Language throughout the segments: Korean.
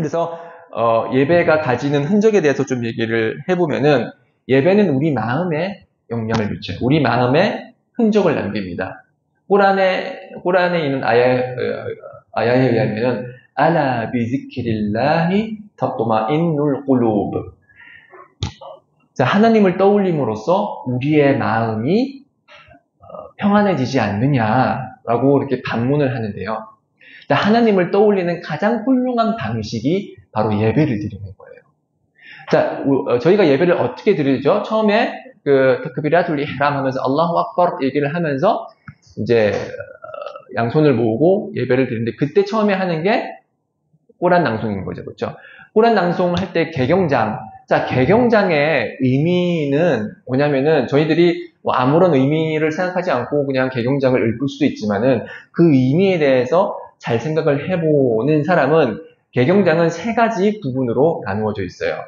그래서 예배가 가지는 흔적에 대해서 좀 얘기를 해보면은 예배는 우리 마음에 영향을 미쳐요. 우리 마음에 흔적을 남깁니다. 꾸란에 있는 아야에 의하면은 알라 비지키릴라히 tatma'innul qulub. 자, 하나님을 떠올림으로써 우리의 마음이 평안해지지 않느냐라고 이렇게 반문을 하는데요. 자, 하나님을 떠올리는 가장 훌륭한 방식이 바로 예배를 드리는 거예요. 자, 저희가 예배를 어떻게 드리죠? 처음에 takbiratul ihram 하면서 알라후 악bar 얘기를 하면서 이제 양손을 모으고 예배를 드리는데, 그때 처음에 하는 게 꾸란 낭송인 거죠. 그렇죠? 꾸란 낭송할 때 개경장. 자, 개경장의 의미는 뭐냐면은 저희들이 뭐 아무런 의미를 생각하지 않고 그냥 개경장을 읽을 수도 있지만은 그 의미에 대해서 잘 생각을 해보는 사람은 개경장은 세 가지 부분으로 나누어져 있어요.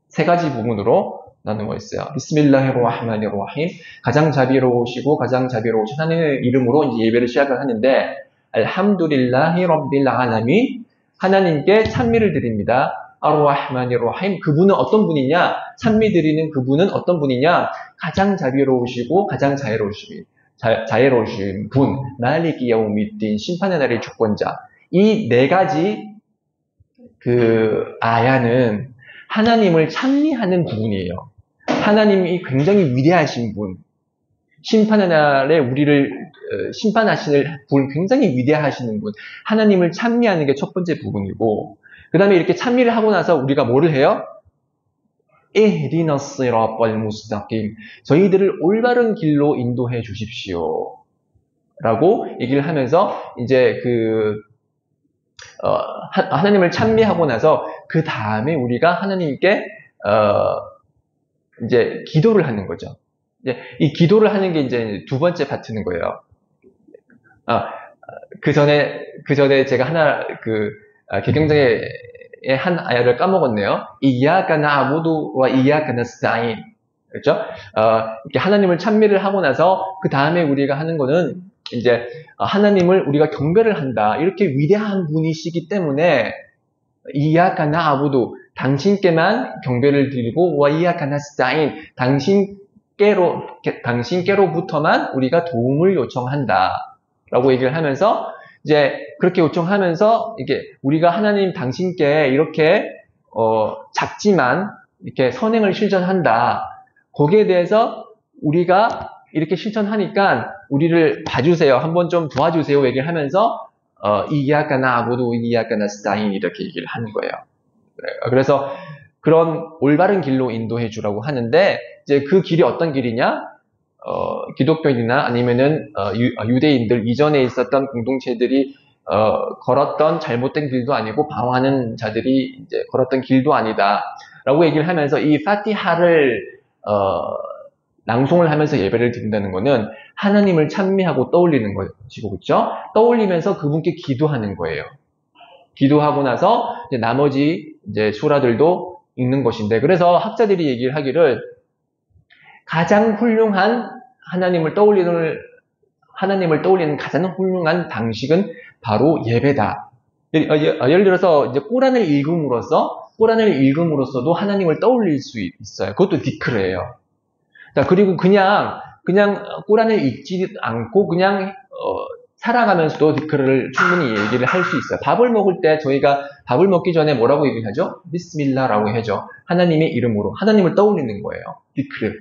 세 가지 부분으로 나누어 있어요. 비스밀라히르rah마니르라힘. 가장 자비로우시고 가장 자비로우신 하나님의 이름으로 이제 예배를 시작을 하는데, 알함두릴라히 rabbil alamin. 하나님께 찬미를 드립니다. ar-Rahmanir-Rahim. 그분은 어떤 분이냐? 찬미 드리는 그분은 어떤 분이냐? 가장 자비로우시고 가장 자애로우신 분. 말리기 여우미দ্দিন. 심판의 날의 주권자. 이 네 가지 아야는 하나님을 찬미하는 부분이에요. 하나님이 굉장히 위대하신 분. 심판의 날에 우리를 심판하시는 분, 굉장히 위대하시는 분. 하나님을 찬미하는 게 첫 번째 부분이고, 그 다음에 이렇게 찬미를 하고 나서 우리가 뭐를 해요? 이ህ디너스 시라tal 무스타낌. 저희들을 올바른 길로 인도해 주십시오. 라고 얘기를 하면서 이제 하나님을 찬미하고 나서 그 다음에 우리가 하나님께 이제 기도를 하는 거죠. 이 기도를 하는 게 이제 두 번째 파트는 거예요. 그 전에 제가 개경장의 한 아야를 까먹었네요. 이야까 나아부두와 이야까 나스타인. 그렇죠? 이렇게 하나님을 찬미를 하고 나서 그 다음에 우리가 하는 거는 이제 하나님을 우리가 경배를 한다. 이렇게 위대한 분이시기 때문에 이야까 나아부두, 당신께만 경배를 드리고, 와 이야까 나스타인, 당신께로부터만 우리가 도움을 요청한다. 라고 얘기를 하면서, 이제 그렇게 요청하면서, 이게 우리가 하나님 당신께 이렇게, 작지만, 이렇게 선행을 실천한다. 거기에 대해서 우리가 이렇게 실천하니까 우리를 봐주세요. 한번 좀 도와주세요. 얘기를 하면서, 이야까 나아부두, 이야까 나스타인 이렇게 얘기를 하는 거예요. 그래서 그런 올바른 길로 인도해 주라고 하는데, 이제 그 길이 어떤 길이냐? 기독교인이나 아니면은 유대인들, 이전에 있었던 공동체들이 걸었던 잘못된 길도 아니고 방황하는 자들이 이제 걸었던 길도 아니다라고 얘기를 하면서, 이 파티하를 낭송을 하면서 예배를 드린다는 거는 하나님을 찬미하고 떠올리는 것이고, 그렇죠? 떠올리면서 그분께 기도하는 거예요. 기도하고 나서 이제 나머지 이제 수라들도 읽는 것인데, 그래서 학자들이 얘기를 하기를 가장 훌륭한 하나님을 떠올리는 가장 훌륭한 방식은 바로 예배다. 예를 들어서 이제 꾸란을 읽음으로써도 하나님을 떠올릴 수 있어요. 그것도 디크르예요. 자, 그리고 그냥 꾸란을 읽지 않고 그냥 살아가면서도 디크르를 충분히 얘기를 할 수 있어요. 밥을 먹을 때 저희가 밥을 먹기 전에 뭐라고 얘기를 하죠? 비스밀라라고 하죠. 하나님의 이름으로 하나님을 떠올리는 거예요. 디크르.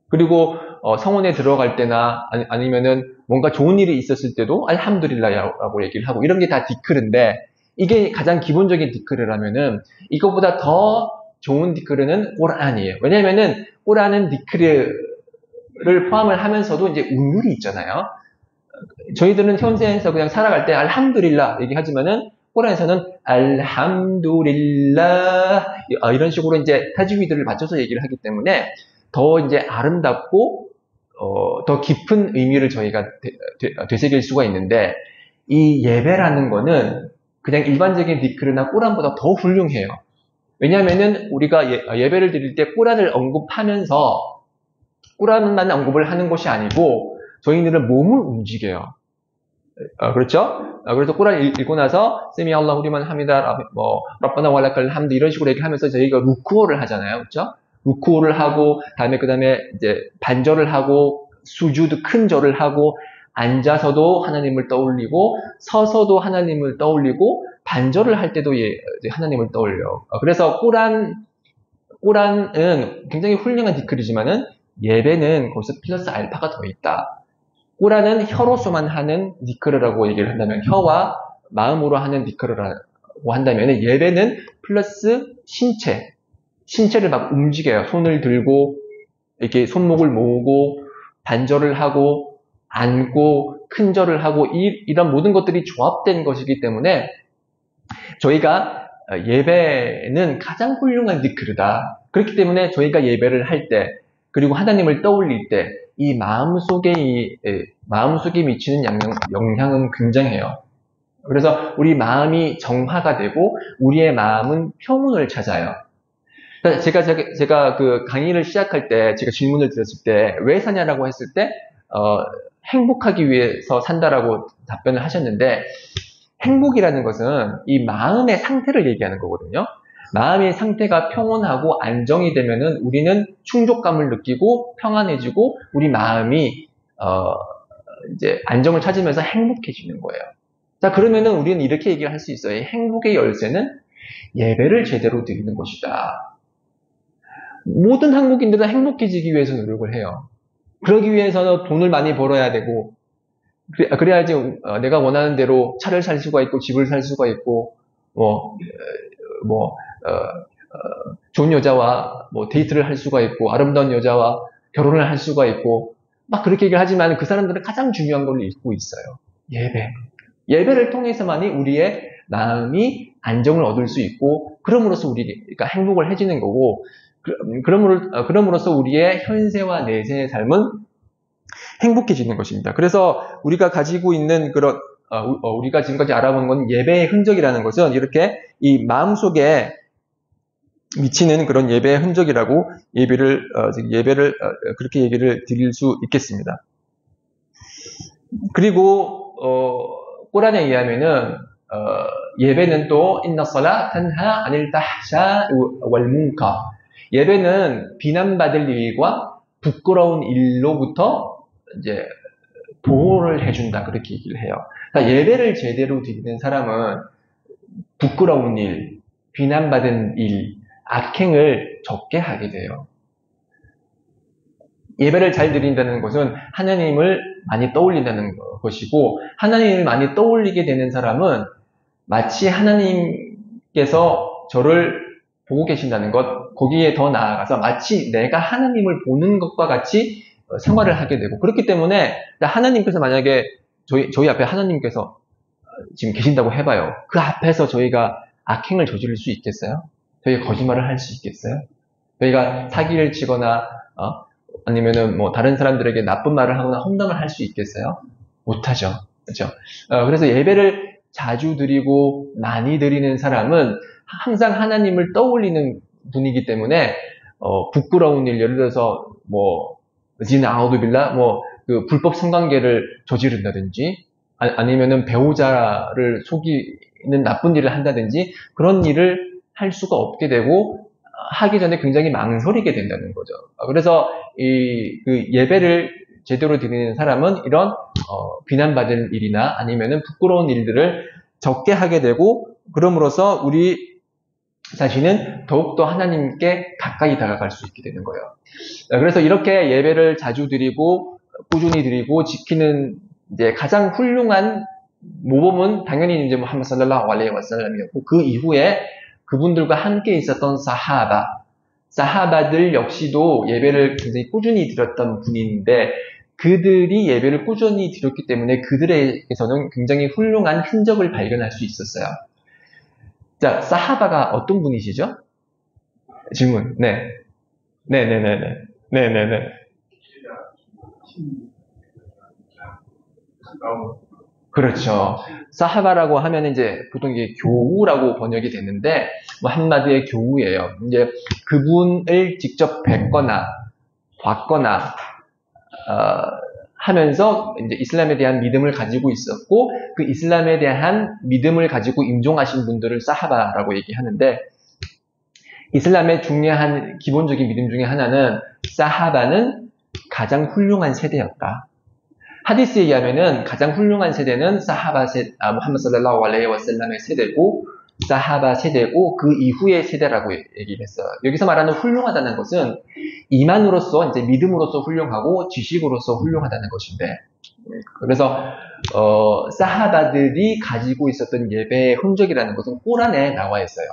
그리고 성원에 들어갈 때나 아니면은 뭔가 좋은 일이 있었을 때도 알함두릴라라고 얘기를 하고, 이런 게 다 디크르인데, 이게 가장 기본적인 디크르라면은 이것보다 더 좋은 디크르는 꾸란이에요. 왜냐면은 꾸란은 디크르를 포함을 하면서도 이제 운율이 있잖아요. 저희들은 현세에서 그냥 살아갈 때 알함두릴라 얘기하지만은 꾸란에서는 알함두릴라 이런 식으로 이제 타지위드를 맞춰서 얘기를 하기 때문에 더 이제 아름답고 더 깊은 의미를 저희가 되새길 수가 있는데, 이 예배라는 거는 그냥 일반적인 디크르나 꾸란보다 더 훌륭해요. 왜냐하면은 우리가 예배를 드릴 때 꾸란을 언급하면서 꾸란만 언급을 하는 것이 아니고 저희들은 몸을 움직여요. 그렇죠? 그래서 꾸란 읽고 나서 세미 알라후 리만 하미다, 뭐 라bbana walakal 함드 이런 식으로 얘기하면서 저희가 루쿠어를 하잖아요, 그렇죠? 루쿠어를 하고 그다음에 이제 반절을 하고 수주드 큰 절을 하고 앉아서도 하나님을 떠올리고 서서도 하나님을 떠올리고 반절을 할 때도 하나님을 떠올려. 그래서 꾸란은 굉장히 훌륭한 디클이지만은 예배는 거기서 플러스 알파가 더 있다. 꾸란은 혀로서만 하는 니크르라고 얘기를 한다면, 혀와 마음으로 하는 니크르라고 한다면, 예배는 플러스 신체를 막 움직여요. 손을 들고 이렇게 손목을 모으고 반절을 하고 앉고 큰절을 하고 이런 모든 것들이 조합된 것이기 때문에 저희가 예배는 가장 훌륭한 니크르다. 그렇기 때문에 저희가 예배를 할 때, 그리고 하나님을 떠올릴 때 이 마음속에 미치는 영향은 굉장해요. 그래서 우리 마음이 정화가 되고 우리의 마음은 평온을 찾아요. 제가 그 강의를 시작할 때 제가 질문을 드렸을 때 왜 사냐라고 했을 때 행복하기 위해서 산다라고 답변을 하셨는데, 행복이라는 것은 이 마음의 상태를 얘기하는 거거든요. 마음의 상태가 평온하고 안정이 되면은 우리는 충족감을 느끼고 평안해지고 우리 마음이 이제 안정을 찾으면서 행복해지는 거예요. 자, 그러면은 우리는 이렇게 얘기를 할 수 있어요. 행복의 열쇠는 예배를 제대로 드리는 것이다. 모든 한국인들은 행복해지기 위해서 노력을 해요. 그러기 위해서는 돈을 많이 벌어야 되고, 그래야지 내가 원하는 대로 차를 살 수가 있고 집을 살 수가 있고 좋은 여자와 데이트를 할 수가 있고 아름다운 여자와 결혼을 할 수가 있고 막 그렇게 얘기를 하지만 그 사람들은 가장 중요한 걸 잊고 있어요. 예배를 통해서만이 우리의 마음이 안정을 얻을 수 있고 그럼으로써 우리가 행복을 해지는 거고, 그럼으로써 우리의 현세와 내세의 삶은 행복해지는 것입니다. 그래서 우리가 가지고 있는 우리가 지금까지 알아본 건 예배의 흔적이라는 것은 이렇게 이 마음속에 미치는 그런 예배의 흔적이라고 예배를 그렇게 얘기를 드릴 수 있겠습니다. 그리고 꾸란에 의하면은 예배는 또 인나 썰라 탄하 아닐 타샤 왈 문카, 예배는 비난받을 일과 부끄러운 일로부터 이제 보호를 해준다, 그렇게 얘기를 해요. 그러니까 예배를 제대로 드리는 사람은 부끄러운 일, 비난받은 일, 악행을 적게 하게 돼요. 예배를 잘 드린다는 것은 하나님을 많이 떠올린다는 것이고, 하나님을 많이 떠올리게 되는 사람은 마치 하나님께서 저를 보고 계신다는 것, 거기에 더 나아가서 마치 내가 하나님을 보는 것과 같이 생활을 하게 되고, 그렇기 때문에 하나님께서 만약에 저희 앞에 하나님께서 지금 계신다고 해봐요. 그 앞에서 저희가 악행을 저지를 수 있겠어요? 저희가 거짓말을 할 수 있겠어요? 저희가 사기를 치거나 아니면은 다른 사람들에게 나쁜 말을 하거나 험담을 할 수 있겠어요? 못하죠. 그렇죠? 그래서 예배를 자주 드리고 많이 드리는 사람은 항상 하나님을 떠올리는 분이기 때문에 부끄러운 일, 예를 들어서 지나 아우두빌라 그 불법 성관계를 저지른다든지 아니면은 배우자를 속이는 나쁜 일을 한다든지 그런 일을 할 수가 없게 되고 하기 전에 굉장히 망설이게 된다는 거죠. 그래서 그 예배를 제대로 드리는 사람은 이런 비난받을 일이나 아니면은 부끄러운 일들을 적게 하게 되고, 그럼으로써 우리 자신은 더욱더 하나님께 가까이 다가갈 수 있게 되는 거예요. 그래서 이렇게 예배를 자주 드리고 꾸준히 드리고 지키는 이제 가장 훌륭한 모범은 당연히 이제 무함마드 살랄라후 알레이히 와살람이었고, 그 이후에 그분들과 함께 있었던 사하바들 역시도 예배를 굉장히 꾸준히 드렸던 분인데, 그들이 예배를 꾸준히 드렸기 때문에 그들에게서는 굉장히 훌륭한 흔적을 발견할 수 있었어요. 자, 사하바가 어떤 분이시죠? 질문. 네. 네네네네. 네네네. 그렇죠. 사하바라고 하면 이제 보통 이게 교우라고 번역이 되는데, 한마디의 교우예요. 이제 그분을 직접 뵙거나, 봤거나, 하면서 이제 이슬람에 대한 믿음을 가지고 있었고 그 이슬람에 대한 믿음을 가지고 임종하신 분들을 사하바라고 얘기하는데 이슬람의 중요한 기본적인 믿음 중에 하나는 사하바는 가장 훌륭한 세대였다. 하디스에 의하면은 가장 훌륭한 세대는 사하바 무함마드 살랄라후 알레이히 와살람의 세대고 사하바 세대고 그 이후의 세대라고 얘기를 했어요. 여기서 말하는 훌륭하다는 것은 이만으로서 이제 믿음으로서 훌륭하고 지식으로서 훌륭하다는 것인데 그래서 사하바들이 가지고 있었던 예배의 흔적이라는 것은 꾸란에 나와 있어요.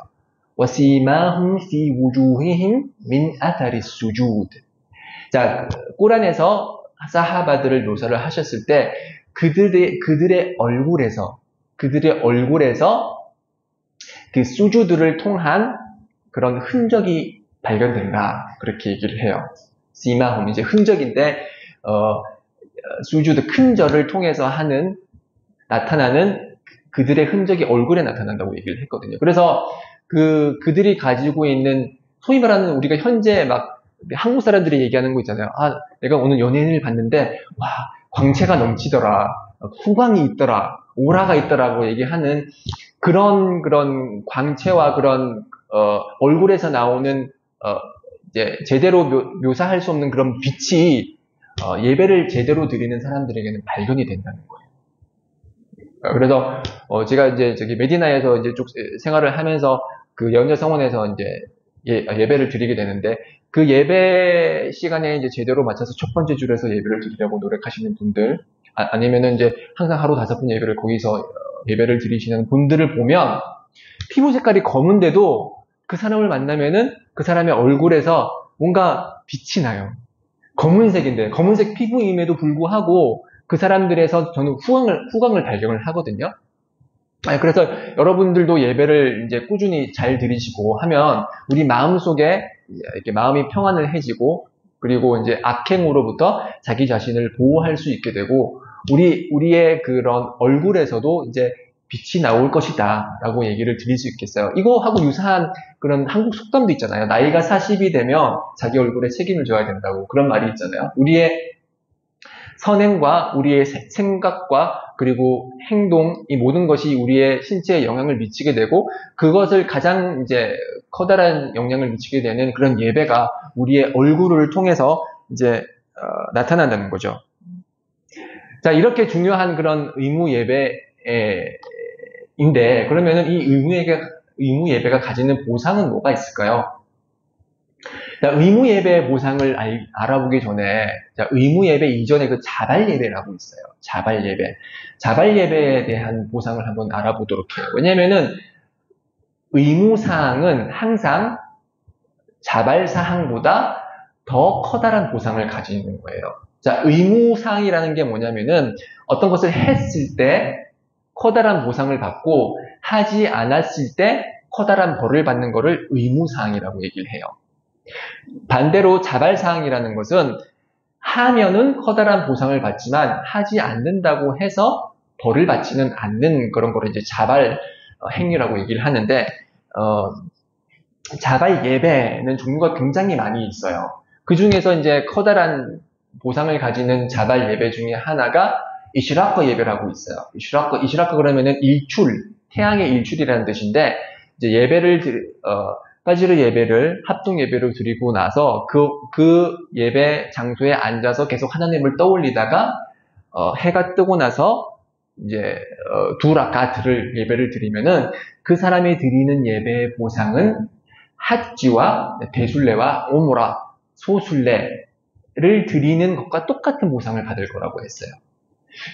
وَسِيمَاهُمْ فِي وُجُوهِهِمْ مِنْ أَثَرِ السُّجُودِ 자, 꾸란에서 사하바들을 묘사를 하셨을 때 그들의 얼굴에서 그 수주들을 통한 그런 흔적이 발견된다. 그렇게 얘기를 해요. 시마홈 이제 흔적인데 수주드 큰 절을 통해서 나타나는 그들의 흔적이 얼굴에 나타난다고 얘기를 했거든요. 그래서 그들이 가지고 있는 소위 말하는 우리가 현재 막 한국 사람들이 얘기하는 거 있잖아요. 아, 내가 오늘 연예인을 봤는데 와 광채가 넘치더라, 후광이 있더라, 오라가 있더라고 얘기하는 그런 광채와 그런 얼굴에서 나오는 이제 제대로 묘사할 수 없는 그런 빛이 예배를 제대로 드리는 사람들에게는 발견이 된다는 거예요. 그래서 제가 이제 저기 메디나에서 이제 쭉 생활을 하면서 그 연자 성원에서 이제 예배를 드리게 되는데 그 예배 시간에 이제 제대로 맞춰서 첫 번째 줄에서 예배를 드리려고 노력하시는 분들 아니면은 이제 항상 하루 5번 예배를 거기서 예배를 드리시는 분들을 보면 피부 색깔이 검은데도 그 사람을 만나면은 그 사람의 얼굴에서 뭔가 빛이 나요. 검은색인데 검은색 피부임에도 불구하고 그 사람들에서 저는 후광을 발견을 하거든요. 그래서 여러분들도 예배를 이제 꾸준히 잘 드리시고 하면 우리 마음속에 이렇게 마음이 평안해지고 그리고 이제 악행으로부터 자기 자신을 보호할 수 있게 되고 우리의 그런 얼굴에서도 이제 빛이 나올 것이다 라고 얘기를 드릴 수 있겠어요. 이거하고 유사한 그런 한국 속담도 있잖아요. 나이가 40이 되면 자기 얼굴에 책임을 져야 된다고 그런 말이 있잖아요. 우리의 선행과 우리의 생각과 그리고 행동, 이 모든 것이 우리의 신체에 영향을 미치게 되고 그것을 가장 이제 커다란 영향을 미치게 되는 그런 예배가 우리의 얼굴을 통해서 이제 나타난다는 거죠. 자, 이렇게 중요한 그런 의무 예배인데 그러면은 이 의무 예배가 가지는 보상은 뭐가 있을까요? 자, 의무 예배의 보상을 알아보기 전에 의무 예배 이전에 그 자발 예배라고 있어요. 자발 예배. 자발 예배에 대한 보상을 한번 알아보도록 해요. 왜냐면은 의무 사항은 항상 자발 사항보다 더 커다란 보상을 가지는 거예요. 자, 의무 사항이라는 게 뭐냐면은 어떤 것을 했을 때 커다란 보상을 받고 하지 않았을 때 커다란 벌을 받는 거를 의무 사항이라고 얘기를 해요. 반대로 자발사항이라는 것은 하면은 커다란 보상을 받지만 하지 않는다고 해서 벌을 받지는 않는 그런 거를 이제 자발 행위라고 얘기를 하는데 자발 예배는 종류가 굉장히 많이 있어요. 그 중에서 이제 커다란 보상을 가지는 자발 예배 중에 하나가 이시라크 예배라고 있어요. 이시라크 그러면은 일출, 태양의 일출이라는 뜻인데 이제 파지르 예배를 합동 예배를 드리고 나서 그 예배 장소에 앉아서 계속 하나님을 떠올리다가 해가 뜨고 나서 이제 두 라카트를 예배를 드리면은 그 사람이 드리는 예배의 보상은 핫지와 대순례와 오므라 소순례를 드리는 것과 똑같은 보상을 받을 거라고 했어요.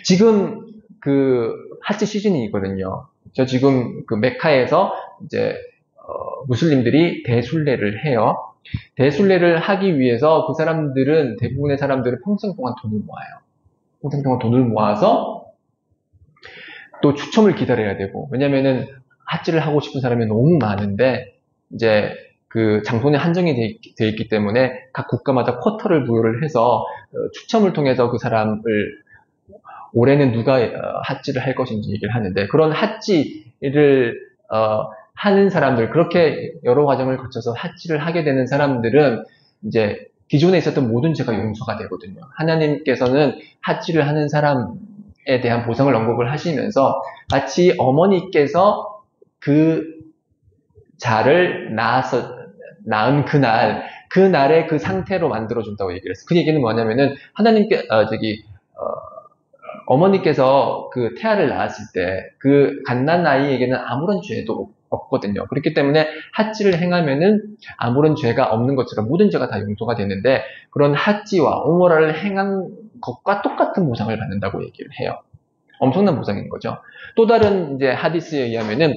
지금 그 핫지 시즌이거든요. 저 지금 그 메카에서 이제 무슬림들이 대순례를 해요. 대순례를 하기 위해서 대부분의 사람들은 평생 동안 돈을 모아요. 평생 동안 돈을 모아서 또 추첨을 기다려야 되고, 왜냐면은 핫지를 하고 싶은 사람이 너무 많은데, 이제 그 장소는 한정이 돼 있기 때문에 각 국가마다 쿼터를 부여를 해서 추첨을 통해서 그 사람을 올해는 누가 핫지를 할 것인지 얘기를 하는데, 그런 핫지를 하는 사람들, 그렇게 여러 과정을 거쳐서 핫지를 하게 되는 사람들은 이제 기존에 있었던 모든 죄가 용서가 되거든요. 하나님께서는 하지를 하는 사람에 대한 보상을 언급을 하시면서 마치 어머니께서 그 자를 낳은 그날의 그 상태로 만들어준다고 얘기를 했어요. 그 얘기는 뭐냐면은 어머니께서 그 태아를 낳았을 때 그 갓난 아이에게는 아무런 죄도 없거든요. 그렇기 때문에 핫지를 행하면은 아무런 죄가 없는 것처럼 모든 죄가 다 용서가 되는데 그런 핫지와 오모라를 행한 것과 똑같은 보상을 받는다고 얘기를 해요. 엄청난 보상인 거죠. 또 다른 이제 하디스에 의하면은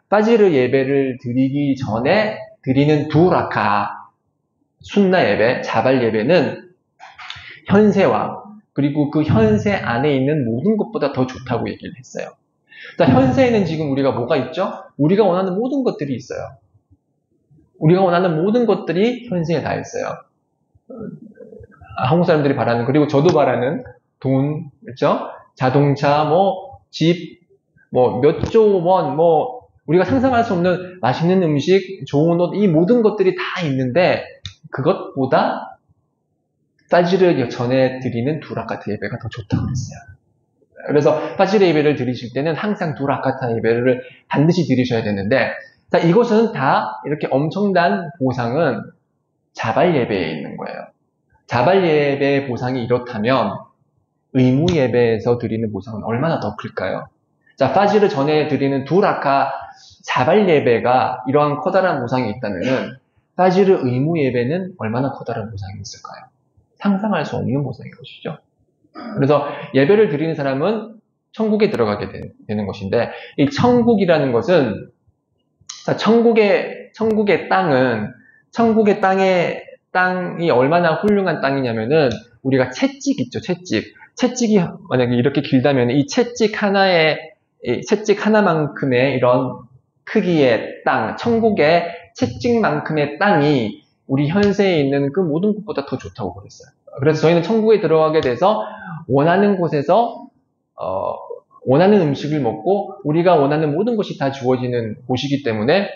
파지르 예배를 드리기 전에 드리는 두라카 순나 예배, 자발 예배는 현세와 그리고 그 현세 안에 있는 모든 것보다 더 좋다고 얘기를 했어요. 자, 현세에는 지금 우리가 뭐가 있죠? 우리가 원하는 모든 것들이 있어요. 우리가 원하는 모든 것들이 현세에 다 있어요. 한국 사람들이 바라는, 그리고 저도 바라는 돈, 그렇죠? 자동차, 집, 몇 조 원, 우리가 상상할 수 없는 맛있는 음식, 좋은 옷, 이 모든 것들이 다 있는데, 그것보다 파지르 전에 드리는 두라카트 예배가 더 좋다고 그랬어요. 그래서 파지르 예배를 드리실 때는 항상 두라카타 예배를 반드시 드리셔야 되는데, 자, 이것은 다 이렇게 엄청난 보상은 자발 예배에 있는 거예요. 자발 예배의 보상이 이렇다면 의무 예배에서 드리는 보상은 얼마나 더 클까요? 자, 파지르 전에 드리는 두라카 자발 예배가 이러한 커다란 보상이 있다면은 파지르 의무 예배는 얼마나 커다란 보상이 있을까요? 상상할 수 없는 보상인 것이죠. 그래서 예배를 드리는 사람은 천국에 들어가게 되는 것인데, 이 천국이라는 것은, 천국의 땅이 얼마나 훌륭한 땅이냐면은, 우리가 채찍 있죠, 채찍. 채찍이 만약에 이렇게 길다면, 이 채찍 하나만큼의 이런 크기의 땅, 천국의 채찍만큼의 땅이 우리 현세에 있는 그 모든 것보다 더 좋다고 그랬어요. 그래서 저희는 천국에 들어가게 돼서 원하는 곳에서 원하는 음식을 먹고 우리가 원하는 모든 것이 다 주어지는 곳이기 때문에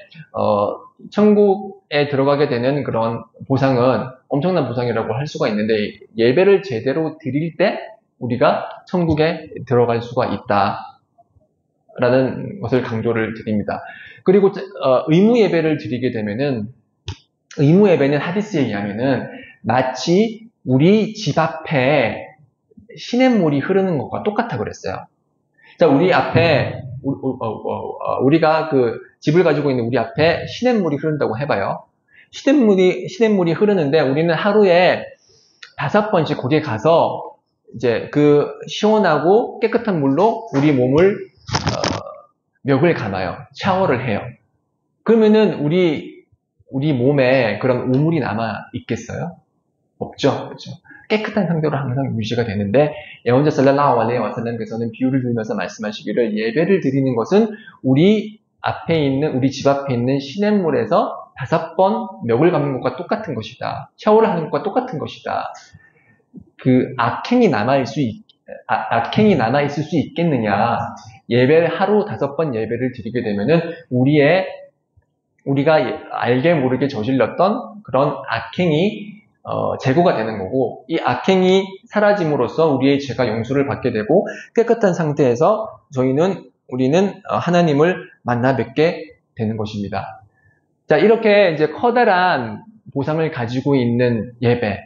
천국에 들어가게 되는 그런 보상은 엄청난 보상이라고 할 수가 있는데, 예배를 제대로 드릴 때 우리가 천국에 들어갈 수가 있다라는 것을 강조를 드립니다. 그리고 의무 예배를 드리게 되면은, 의무 예배는 하디스에 의하면은 마치 우리 집 앞에 시냇물이 흐르는 것과 똑같다고 그랬어요. 자, 우리 앞에 우리가 그 집을 가지고 있는 우리 앞에 시냇물이 흐른다고 해봐요. 시냇물이 흐르는데 우리는 하루에 5번씩 거기에 가서 이제 그 시원하고 깨끗한 물로 우리 몸을 멱을 감아요. 샤워를 해요. 그러면은 우리 몸에 그런 오물이 남아 있겠어요? 없죠. 그렇죠. 깨끗한 상태로 항상 유지가 되는데, 예언자 살랄라후 알레이히 와살람께서는 비유를 들면서 말씀하시기를, 예배를 드리는 것은 우리 집 앞에 있는 시냇물에서 5번 멱을 감는 것과 똑같은 것이다. 샤워를 하는 것과 똑같은 것이다. 그 악행이 남아있을 수 있겠느냐. 하루 5번 예배를 드리게 되면은 우리가 알게 모르게 저질렀던 그런 악행이 제거가 되는 거고, 이 악행이 사라짐으로써 우리의 죄가 용서를 받게 되고 깨끗한 상태에서 우리는 하나님을 만나 뵙게 되는 것입니다. 자, 이렇게 이제 커다란 보상을 가지고 있는 예배.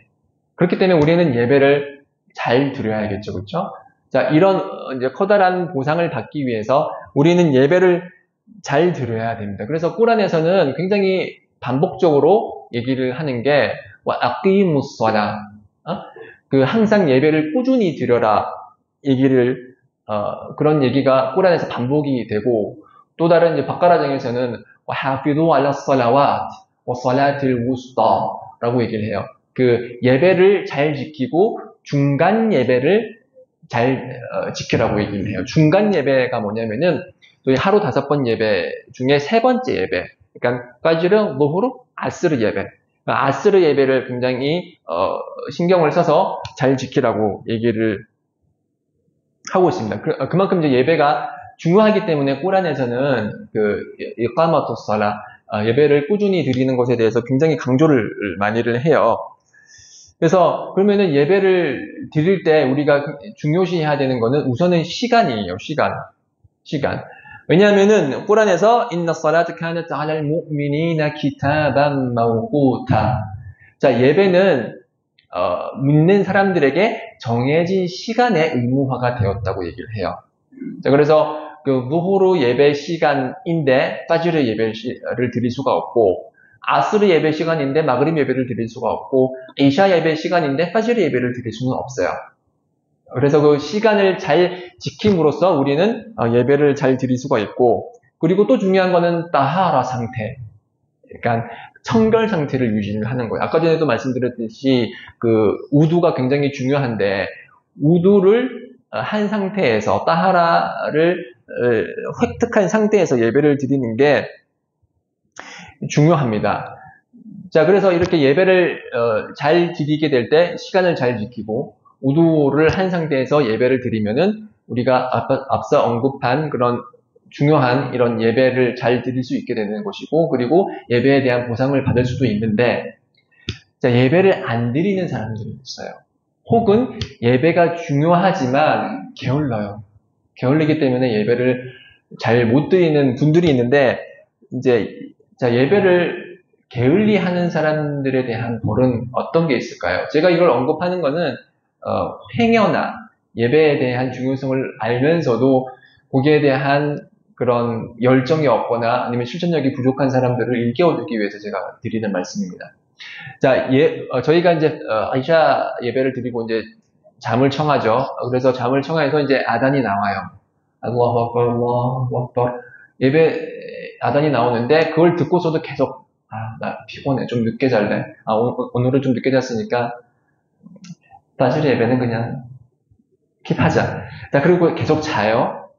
그렇기 때문에 우리는 예배를 잘 드려야겠죠, 그렇죠? 자, 이런 이제 커다란 보상을 받기 위해서 우리는 예배를 잘 드려야 됩니다. 그래서 꾸란에서는 굉장히 반복적으로 얘기를 하는 게 아끼무스사라, 항상 예배를 꾸준히 드려라 그런 얘기가 꾸란에서 반복이 되고, 또 다른 이제 바까라장에서는 하피두 알라 살라와트 와 살라틸 우스타라고 얘기를 해요. 그 예배를 잘 지키고 중간 예배를 잘 지키라고 얘기를 해요. 중간 예배가 뭐냐면은 저희 하루 5번 예배 중에 3번째 예배, 그러니까 파지르, 노후르, 아스르 예배. 아스르 예배를 굉장히 신경을 써서 잘 지키라고 얘기를 하고 있습니다. 그만큼 이제 예배가 중요하기 때문에 꾸란에서는 이까마투 살라, 예배를 꾸준히 드리는 것에 대해서 굉장히 강조를 많이를 해요. 그래서 그러면은 예배를 드릴 때 우리가 중요시해야 되는 거는 우선은 시간이에요. 시간. 왜냐하면은 꾸란에서 인나 살라트 카나트 알알 무미니나 키타반 마우쿠타. 자, 예배는 묻는 사람들에게 정해진 시간에 의무화가 되었다고 얘기를 해요. 자, 그래서 그 무후르 예배 시간인데 파지르 예배를 드릴 수가 없고, 아스르 예배 시간인데 마그립 예배를 드릴 수가 없고, 이샤 예배 시간인데 파지르 예배를 드릴 수는 없어요. 그래서 그 시간을 잘 지킴으로써 우리는 예배를 잘 드릴 수가 있고, 그리고 또 중요한 거는 따하라 상태. 그러니까 청결 상태를 유지를 하는 거예요. 아까 전에도 말씀드렸듯이 그 우두가 굉장히 중요한데, 우두를 한 상태에서 따하라를 획득한 상태에서 예배를 드리는 게 중요합니다. 자, 그래서 이렇게 예배를 잘 드리게 될 때 시간을 잘 지키고 우두를 한 상태에서 예배를 드리면은 우리가 앞서 언급한 그런 중요한 이런 예배를 잘 드릴 수 있게 되는 것이고, 그리고 예배에 대한 보상을 받을 수도 있는데, 자, 예배를 안 드리는 사람들이 있어요. 혹은 예배가 중요하지만 게을러요. 게을르기 때문에 예배를 잘 못 드리는 분들이 있는데, 이제 자, 예배를 게을리 하는 사람들에 대한 벌은 어떤 게 있을까요? 제가 이걸 언급하는 거는 행여나 예배에 대한 중요성을 알면서도 거기에 대한 그런 열정이 없거나 아니면 실천력이 부족한 사람들을 일깨워주기 위해서 제가 드리는 말씀입니다. 자, 저희가 이제 아이샤 예배를 드리고 이제 잠을 청하죠. 그래서 잠을 청해서 이제 아단이 나와요. 알라후 악발, 알라후 악발. 예배 아단이 나오는데 그걸 듣고서도 계속 나 피곤해. 좀 늦게 잘래. 오늘은 좀 늦게 잤으니까 사실 예배는 그냥 킵하자. 자, 그리고 계속 자요.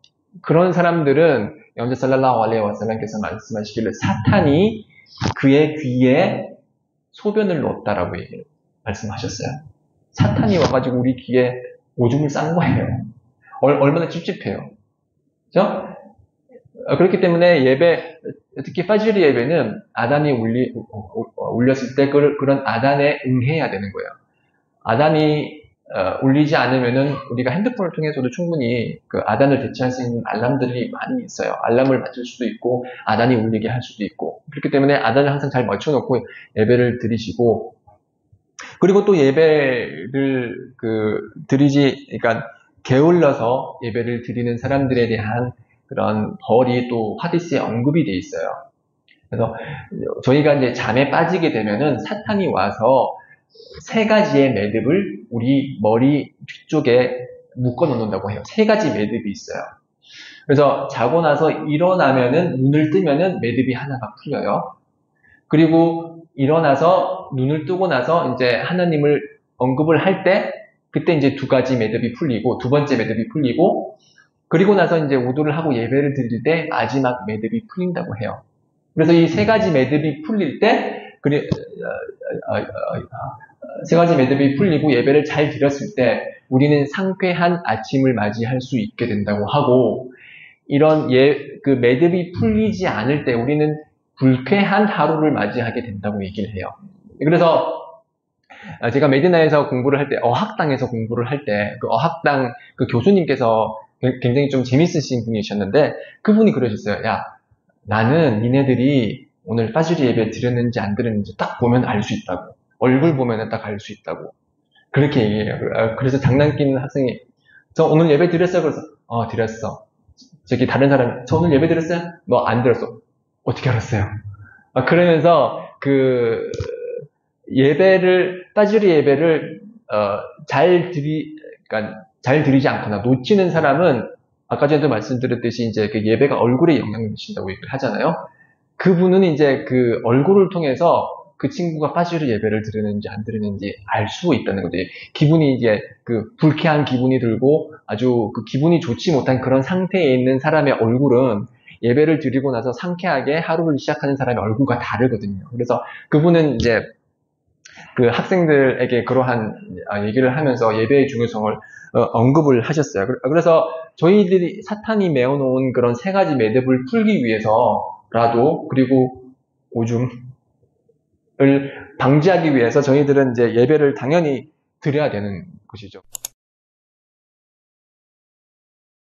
그런 사람들은 영제 살랄라hu 알레이히 와살람께서 말씀하시기를 사탄이 그의 귀에 소변을 넣었다라고 말씀하셨어요. 사탄이 와가지고 우리 귀에 오줌을 싼 거예요. 얼마나 찝찝해요. 그죠? 그렇기 때문에 예배, 특히 파지르 예배는 아단이 울렸을 때 그런 아단에 응해야 되는 거예요. 아단이 울리지 않으면은 우리가 핸드폰을 통해서도 충분히 그 아단을 대체할 수 있는 알람들이 많이 있어요. 알람을 맞출 수도 있고 아단이 울리게 할 수도 있고, 그렇기 때문에 아단을 항상 잘 맞춰놓고 예배를 드리시고, 그리고 또 예배를 그러니까 게을러서 예배를 드리는 사람들에 대한 그런 벌이 또 하디스에 언급이 돼 있어요. 그래서 저희가 이제 잠에 빠지게 되면은 사탄이 와서 3가지의 매듭을 우리 머리 뒤쪽에 묶어 놓는다고 해요. 3가지 매듭이 있어요. 그래서 자고 나서 일어나면은 눈을 뜨면은 매듭이 하나가 풀려요. 그리고 일어나서 눈을 뜨고 나서 이제 하나님을 언급을 할 때 그때 이제 2가지 매듭이 풀리고 2번째 매듭이 풀리고, 그리고 나서 이제 우두를 하고 예배를 드릴 때 마지막 매듭이 풀린다고 해요. 그래서 이 3가지 매듭이 풀릴 때 3가지 매듭이 풀리고 예배를 잘 드렸을 때 우리는 상쾌한 아침을 맞이할 수 있게 된다고 하고, 이런 그 매듭이 풀리지 않을 때 우리는 불쾌한 하루를 맞이하게 된다고 얘기를 해요. 그래서 제가 메디나에서 공부를 할 때, 어학당에서 공부를 할 때, 그 어학당 그 교수님께서 굉장히 좀 재밌으신 분이셨는데, 그분이 그러셨어요. 야, 나는 니네들이 오늘 파지르 예배 드렸는지 안 드렸는지 딱 보면 알 수 있다고. 얼굴 보면 딱 알 수 있다고. 그렇게 얘기해요. 그래서 장난끼는 학생이, 저 오늘 예배 드렸어요? 그래서, 드렸어. 저기 다른 사람, 저 오늘 예배 드렸어요? 너 안 드렸어. 어떻게 알았어요? 그러면서 파지르 예배를 그러니까 잘 드리지 않거나 놓치는 사람은 아까 전에도 말씀드렸듯이 이제 그 예배가 얼굴에 영향을 미친다고 얘기를 하잖아요. 그분은 이제 그 얼굴을 통해서 그 친구가 파지르 예배를 드리는지 안 드리는지 알 수 있다는 거죠. 기분이 이제 그 불쾌한 기분이 들고 아주 그 기분이 좋지 못한 그런 상태에 있는 사람의 얼굴은 예배를 드리고 나서 상쾌하게 하루를 시작하는 사람의 얼굴과 다르거든요. 그래서 그분은 이제 그 학생들에게 그러한 얘기를 하면서 예배의 중요성을 언급을 하셨어요. 그래서 저희들이 사탄이 메어놓은 그런 3가지 매듭을 풀기 위해서라도, 그리고 오줌 방지하기 위해서 저희들은 이제 예배를 당연히 드려야 되는 것이죠.